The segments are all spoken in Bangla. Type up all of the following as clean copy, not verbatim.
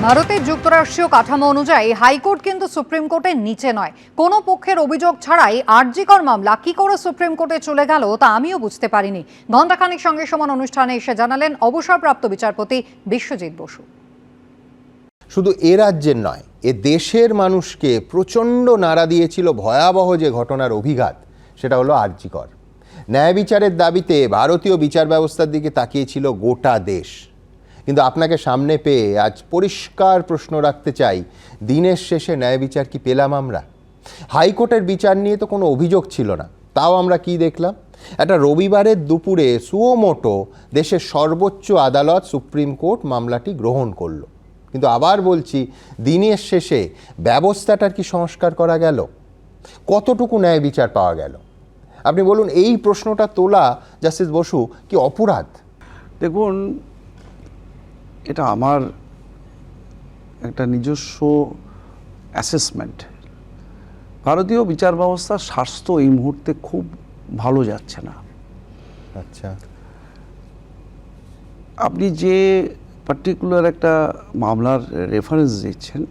ভারতের যুক্তরাষ্ট্রীয় কাঠামো অনুযায়ী হাইকোর্ট কিন্তু সুপ্রিম কোর্টের নিচে নয়। কোনো পক্ষের অভিযোগ ছাড়াই আরজিকর মামলা কি করে সুপ্রিম কোর্টে চলে গেল তা আমিও বুঝতে পারিনি। ঘণ্টাখানিক সঙ্গে সমান অনুষ্ঠানে এসে জানালেন অবসরপ্রাপ্ত বিচারপতি বিশ্বজিৎ বসু। শুধু এ রাজ্যের নয়, এ দেশের মানুষকে প্রচণ্ড নাড়া দিয়েছিল ভয়াবহ যে ঘটনার অভিঘাত, সেটা হলো আরজিকর। ন্যায় বিচারের দাবিতে ভারতীয় বিচার ব্যবস্থার দিকে তাকিয়েছিল গোটা দেশ। কিন্তু আপনাকে সামনে পেয়ে আজ পরিষ্কার প্রশ্ন রাখতে চাই, দিনের শেষে ন্যায় বিচার কি পেলাম আমরা? হাইকোর্টের বিচার নিয়ে তো কোনো অভিযোগ ছিল না, তাও আমরা কি দেখলাম? একটা রবিবারের দুপুরে সুমোটো দেশের সর্বোচ্চ আদালত সুপ্রিম কোর্ট মামলাটি গ্রহণ করলো। কিন্তু আবার বলছি, দিনের শেষে ব্যবস্থাটার কি সংস্কার করা গেল? কতটুকু ন্যায় বিচার পাওয়া গেল? আপনি বলুন, এই প্রশ্নটা তোলা জাস্টিস বসু কি অপরাধ? দেখুন, এটা আমার একটা নিজস্ব অ্যাসেসমেন্ট। ভারতীয় বিচার ব্যবস্থার স্বাস্থ্য এই মুহূর্তে খুব ভালো যাচ্ছে না। আচ্ছা, আপনি যে পার্টিকুলার একটা মামলার রেফারেন্স দিচ্ছেন,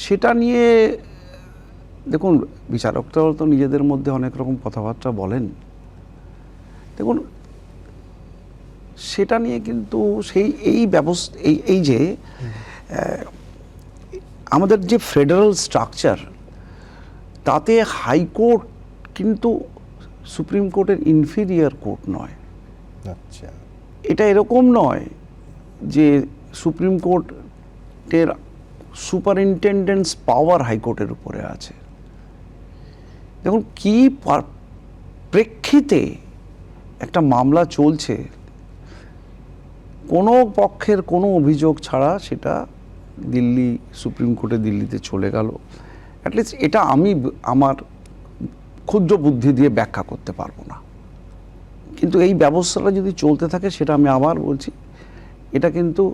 সেটা নিয়ে দেখুন, বিচারকরাও তো নিজেদের মধ্যে অনেক রকম কথাবার্তা বলেন। দেখুন, সেটা নিয়ে কিন্তু এই ব্যবস্থা এই যে আমাদের যে ফেডারেল স্ট্রাকচার, তাতে হাইকোর্ট কিন্তু সুপ্রিম কোর্টের ইনফিরিয়ার কোর্ট নয়। আচ্ছা, এটা এরকম নয় যে সুপ্রিম কোর্টের সুপারিনটেন্ডেন্টস পাওয়ার হাইকোর্টের উপরে আছে। দেখুন, কি প্রেক্ষিতে একটা মামলা চলছে, কোনো পক্ষের কোনো অভিযোগ ছাড়া সেটা দিল্লি সুপ্রিম কোর্টে দিল্লিতে চলে গেল। অ্যাটলিস্ট এটা আমি আমার ক্ষুদ্র বুদ্ধি দিয়ে ব্যাখ্যা করতে পারবো না। কিন্তু এই ব্যবস্থাটা যদি চলতে থাকে, সেটা আমি আবার বলছি, এটা কিন্তু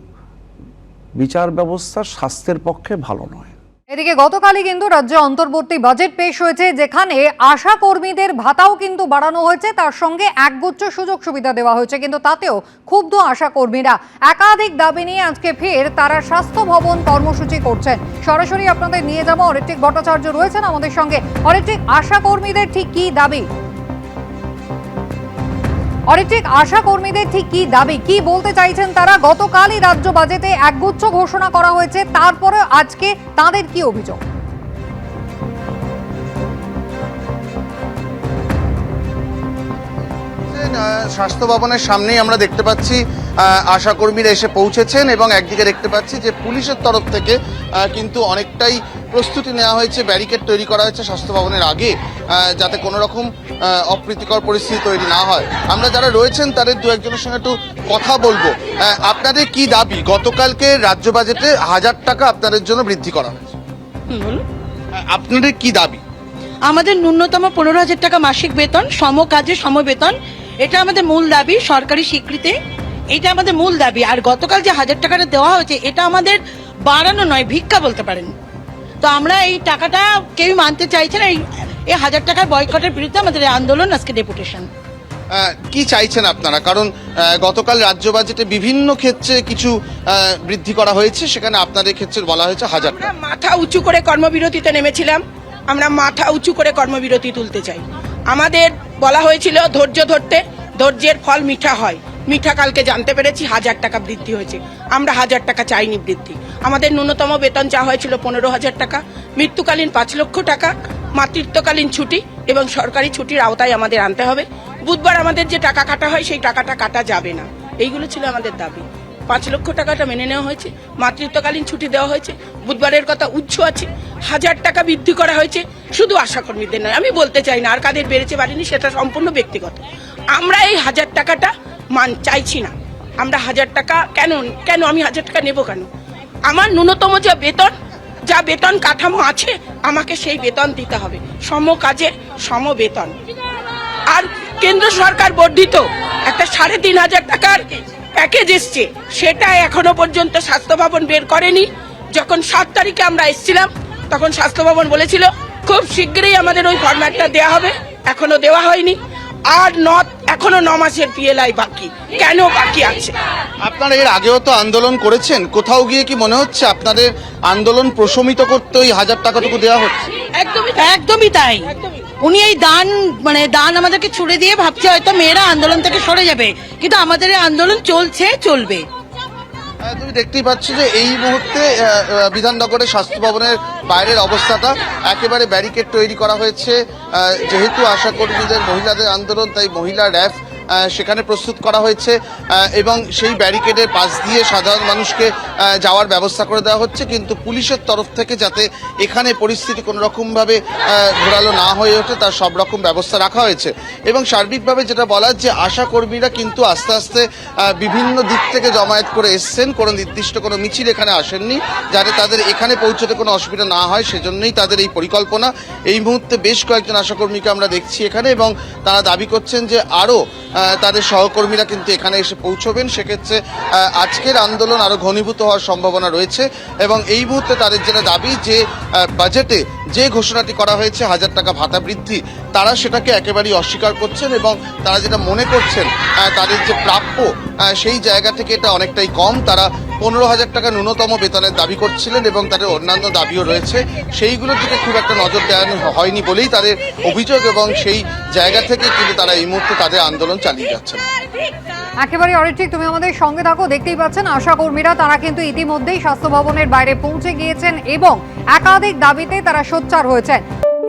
বিচার ব্যবস্থার স্বাস্থ্যের পক্ষে ভালো নয়। এদিকে গতকালই কিন্তু রাজ্যে অন্তর্বর্তী বাজেট পেশ হয়েছে, যেখানে আশা কর্মীদের ভাতাও কিন্তু বাড়ানো হয়েছে, তার সঙ্গে একগুচ্ছ সুযোগ সুবিধা দেওয়া হয়েছে। কিন্তু তাতেও ক্ষুব্ধ আশা কর্মীরা। একাধিক দাবি নিয়ে আজকে ফের তারা স্বাস্থ্য ভবন কর্মসূচি করছেন। সরাসরি আপনাদের নিয়ে যাবো, অরিত্রিক ভট্টাচার্য রয়েছেন আমাদের সঙ্গে। অরিত্রিক, আশা কর্মীদের ঠিক কি দাবি? অরিত্রিক, আশা কর্মীদের ঠিক কি দাবি, কি বলতে চাইছেন তারা? গতকালই রাজ্য বাজেটে একগুচ্ছ ঘোষণা করা হয়েছে, তারপরে আজকে তাদের কি অভিযোগ? স্বাস্থ্য ভবনের সামনেই আমরা দেখতে পাচ্ছি আশাকর্মীরা এসে পৌঁছেছেন, এবং একদিকে দেখতে পাচ্ছি যে পুলিশের তরফ থেকে কিন্তু অনেকটাই প্রস্তুতি নেওয়া হয়েছে, ব্যারিকেড তৈরি করা হয়েছে স্বাস্থ্য ভবনের আগে, যাতে কোনো রকম অপ্রীতিকর পরিস্থিতি তৈরি না হয়। আমরা যারা রয়েছেন তাদের দু একজনের সঙ্গে একটু কথা বলবো। আপনাদের কি দাবি? গতকালকে রাজ্য বাজেটে 1000 টাকা আপনাদের জন্য বৃদ্ধি করা হয়েছে, আপনাদের কি দাবি? আমাদের ন্যূনতম 15,000 টাকা মাসিক বেতন, সম কাজে সম বেতন, এটা আমাদের মূল দাবি। সরকারি স্বীকৃতি, এটা আমাদের মূল দাবি। আর গতকাল যে 1000 টাকাটা দেওয়া হয়েছে, এটা আমাদের বাড়ানো নয়, ভিক্ষা বলতে পারেন। তো আমরা এই টাকাটা কেউ মানতে চাইছে না। এই 1000 টাকার বয়কটের বিরুদ্ধে আমাদের আন্দোলন, আজকে ডেপুটেশন। কি চাইছেন আপনারা? কারণ গতকাল রাজ্য বাজেটে বিভিন্ন ক্ষেত্রে কিছু বৃদ্ধি করা হয়েছে, সেখানে আপনাদের ক্ষেত্রে বলা হয়েছে 1000 টাকা। মাথা উঁচু করে কর্মবিরতিতে নেমেছিলাম, আমরা মাথা উঁচু করে কর্মবিরতি তুলতে চাই। আমাদের বলা হয়েছিল ধৈর্য ধরতে, ধৈর্যের ফল মিঠা হয়। মিঠা কালকে জানতে পেরেছি 1000 টাকা বৃদ্ধি হয়েছে। আমরা 1000 টাকা চাইনি বৃদ্ধি। আমাদের ন্যূনতম বেতন চাওয়া হয়েছিল 15,000 টাকা, মৃত্যুকালীন 5 লক্ষ টাকা, মাতৃত্বকালীন ছুটি এবং সরকারি ছুটির আওতায় আমাদের আনতে হবে। বুধবার আমাদের যে টাকা কাটা হয়, সেই টাকাটা কাটা যাবে না। এইগুলো ছিল আমাদের দাবি। 5 লক্ষ টাকাটা মেনে নেওয়া হয়েছে, মাতৃত্বকালীন ছুটি দেওয়া হয়েছে, বুধবারের কথা উচ্চ আছে। 1000 টাকা বৃদ্ধি করা হয়েছে, শুধু আশাকর্মীদের নয়। আমি বলতে চাই না আর কাদের বেড়েছে বাড়েনি, সেটা সম্পূর্ণ ব্যক্তিগত। আমরা এই 1000 টাকাটা চাইছি না। আমরা 1000 টাকা কেন আমি 1000 টাকা নেব কেন? আমার ন্যূনতম যে বেতন, যা বেতন কাঠামো আছে, আমাকে সেই বেতন দিতে হবে। সম কাজে সম বেতন। আর কেন্দ্র সরকার বর্ধিত একটা 3,500 টাকার প্যাকেজ এসছে, সেটা এখনো পর্যন্ত স্বাস্থ্য ভবন বের করেনি। যখন 7 তারিখে আমরা এসেছিলাম, তখন স্বাস্থ্য ভবন বলেছিল খুব শীঘ্রই আমাদের ওই ফরম্যাটটা দেওয়া হবে, এখনো দেওয়া হয়নি। আর এখনো 9 মাসের পিএলআই বাকি, কেন বাকি আছে? আপনারা এর আগেও তো আন্দোলন করেছেন, কোথাও গিয়ে কি মনে হচ্ছে আপনাদের আন্দোলন প্রশমিত করতে ওই 1000 টাকাটুকু দেওয়া হচ্ছে? একদমই তাই। উনি এই দান আমাদেরকে ছুড়ে দিয়ে ভাবছে হয়তো মেয়েরা আন্দোলন থেকে সরে যাবে, কিন্তু আমাদের এই আন্দোলন চলবে। তুমি দেখতেই পাচ্ছ যে এই মুহূর্তে বিধাননগরের স্বাস্থ্য ভবনের বাইরের অবস্থাটা একেবারে ব্যারিকেড তৈরি করা হয়েছে। যেহেতু আশাকর্মীদের মহিলাদের আন্দোলন, তাই মহিলা র্যাফ সেখানে প্রস্তুত করা হয়েছে এবং সেই ব্যারিকেডের পাশ দিয়ে সাধারণ মানুষকে যাওয়ার ব্যবস্থা করে দেওয়া হচ্ছে, কিন্তু পুলিশের তরফ থেকে যাতে এখানে পরিস্থিতি কোনো রকমভাবে ঘোরালো না হয়ে ওঠে তার সব রকম ব্যবস্থা রাখা হয়েছে। এবং সার্বিকভাবে যেটা বলার যে আশাকর্মীরা কিন্তু আস্তে আস্তে বিভিন্ন দিক থেকে জমায়েত করে এসছেন, কোনো নির্দিষ্ট কোনো মিছিল এখানে আসেননি, যাতে তাদের এখানে পৌঁছতে কোনো অসুবিধা না হয় সেজন্যই তাদের এই পরিকল্পনা। এই মুহূর্তে বেশ কয়েকজন আশাকর্মীকে আমরা দেখছি এখানে, এবং তারা দাবি করছেন যে আরও তাদের সহকর্মীরা কিন্তু এখানে এসে পৌঁছবেন। সেক্ষেত্রে আজকের আন্দোলন আরও ঘনীভূত হওয়ার সম্ভাবনা রয়েছে। এবং এই মুহূর্তে তাদের যেটা দাবি যে বাজেটে যে ঘোষণাটি করা হয়েছে 1000 টাকা ভাতা বৃদ্ধি, তারা সেটাকে একেবারেই অস্বীকার করছেন এবং তারা যেটা মনে করছেন তাদের যে প্রাপ্য সেই জায়গা থেকে এটা অনেকটাই কম। তারা 15,000 টাকা ন্যূনতম বেতনের দাবি করছিলেন এবং তাদের অন্যান্য দাবিও রয়েছে, সেইগুলোর দিকে খুব একটা নজর দেওয়া হয়নি বলেই তাদের অভিযোগ, এবং সেই জায়গা থেকে কিন্তু তারা এই মুহূর্তে তাদের আন্দোলন চালিয়ে যাচ্ছেন। একেবারে অরিত্রিক, তুমি আমাদের সঙ্গে থাকো। দেখতেই পাচ্ছেন আশা কর্মীরা তারা কিন্তু ইতিমধ্যেই স্বাস্থ্য ভবনের বাইরে পৌঁছে গিয়েছেন এবং একাধিক দাবিতে তারা সোচ্চার হয়েছেন।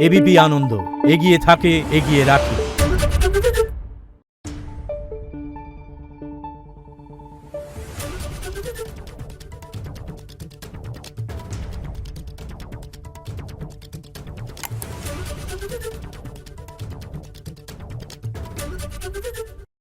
এবিপি আনন্দ, এগিয়ে থাকে, এগিয়ে রাখে।